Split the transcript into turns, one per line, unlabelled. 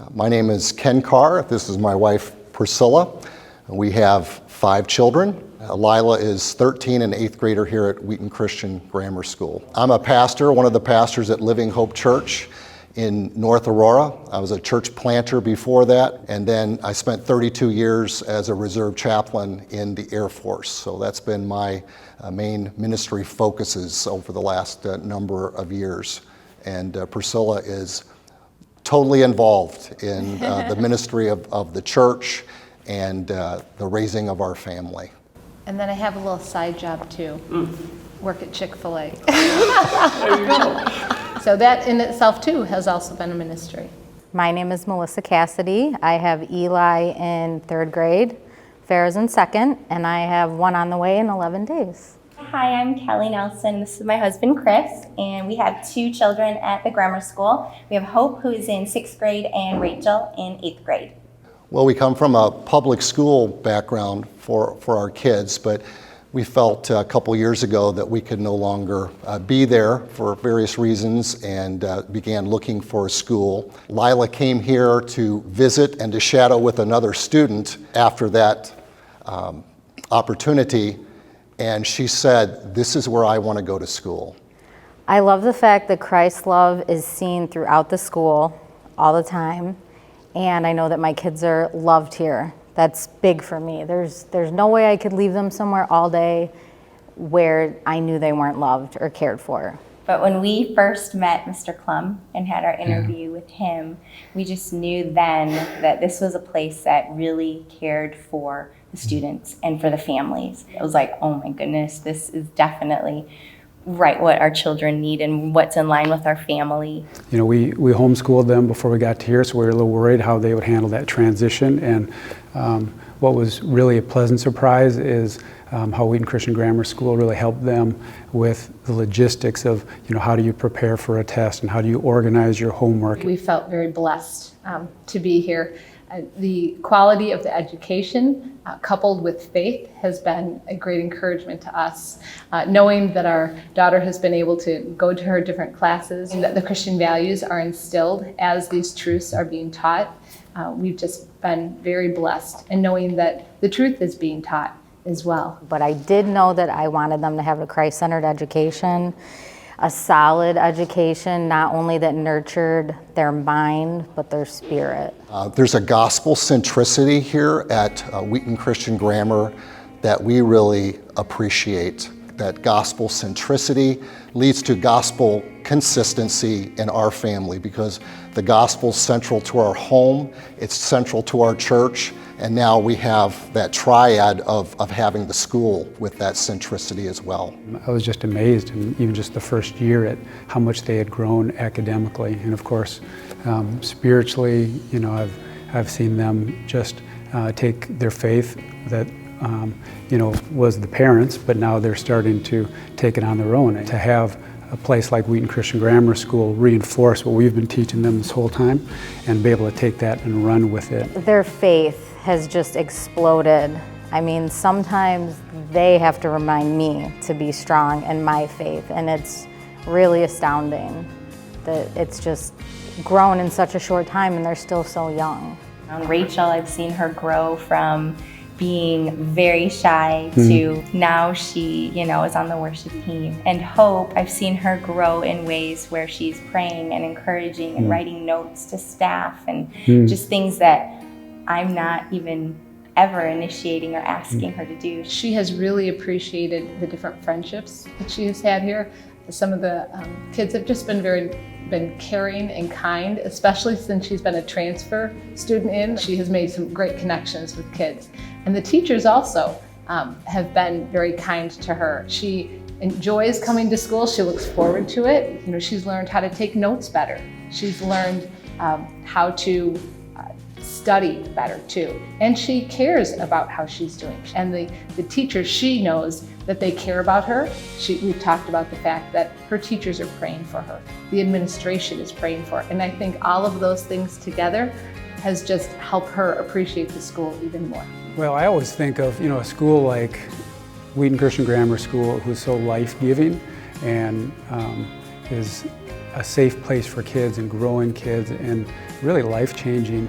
My name is Ken Carr. This is my wife, Priscilla. We have 5 children. Lila is 13 and 8th grader here at Wheaton Christian Grammar School. I'm a pastor, one of the pastors at Living Hope Church in North Aurora. I was a church planter before that, and then I spent 32 years as a reserve chaplain in the Air Force. So that's been my main ministry focuses over the last number of years. And Priscilla is totally involved in the ministry of the church and the raising of our family.
And then I have a little side job too. Work at Chick-fil-A.
There you go.
So that in itself too has also been a ministry.
My name is Melissa Cassidy. I have Eli in 3rd grade, Farrah's in 2nd, and I have one on the way in 11 days.
Hi, I'm Kelly Nelson. This is my husband, Chris, and we have 2 children at the grammar school. We have Hope, who is in 6th grade, and Rachel in 8th grade.
Well, we come from a public school background for our kids, but we felt a couple years ago that we could no longer be there for various reasons and began looking for a school. Lila came here to visit and to shadow with another student after that opportunity, and she said, "This is where I want to go to school."
I love the fact that Christ's love is seen throughout the school all the time, and I know that my kids are loved here. That's big for me. There's no way I could leave them somewhere all day where I knew they weren't loved or cared for.
But when we first met Mr. Klum and had our interview with him, we just knew then that this was a place that really cared for the students and for the families. It was like, oh my goodness, this is definitely right what our children need and what's in line with our family.
You know, we homeschooled them before we got to here, so we were a little worried how they would handle that transition. And what was really a pleasant surprise is how Wheaton Christian Grammar School really helped them with the logistics of, you know, how do you prepare for a test and how do you organize your homework.
We felt very blessed to be here. The quality of the education coupled with faith has been a great encouragement to us. Knowing that our daughter has been able to go to her different classes and that the Christian values are instilled as these truths are being taught, we've just been very blessed, and knowing that the truth is being taught as well.
But I did know that I wanted them to have a Christ-centered education, a solid education, not only that nurtured their mind, but their spirit.
There's a gospel centricity here at Wheaton Christian Grammar that we really appreciate. That gospel centricity leads to gospel consistency in our family because the gospel's central to our home, it's central to our church, and now we have that triad of having the school with that centricity as well.
I was just amazed, in even just the first year, at how much they had grown academically. And of course, spiritually, you know, I've seen them just take their faith that you know, was the parents, but now they're starting to take it on their own. And to have a place like Wheaton Christian Grammar School reinforce what we've been teaching them this whole time and be able to take that and run with it.
Their faith has just exploded. I mean, sometimes they have to remind me to be strong in my faith, and it's really astounding that it's just grown in such a short time and they're still so young.
Rachel, I've seen her grow from being very shy to now she, you know, is on the worship team. And Hope, I've seen her grow in ways where she's praying and encouraging and writing notes to staff and just things that I'm not even ever initiating or asking her to do.
She has really appreciated the different friendships that she has had here. Some of the kids have just been caring and kind, especially since she's been a transfer student in. She has made some great connections with kids. And the teachers also have been very kind to her. She enjoys coming to school. She looks forward to it. You know, she's learned how to take notes better. She's learned how to study better too. And she cares about how she's doing. And the teachers, she knows that they care about her. We've talked about the fact that her teachers are praying for her. The administration is praying for her. And I think all of those things together has just helped her appreciate the school even more.
Well, I always think of, you know, a school like Wheaton Christian Grammar School, who's so life-giving and is a safe place for kids and growing kids and really life-changing.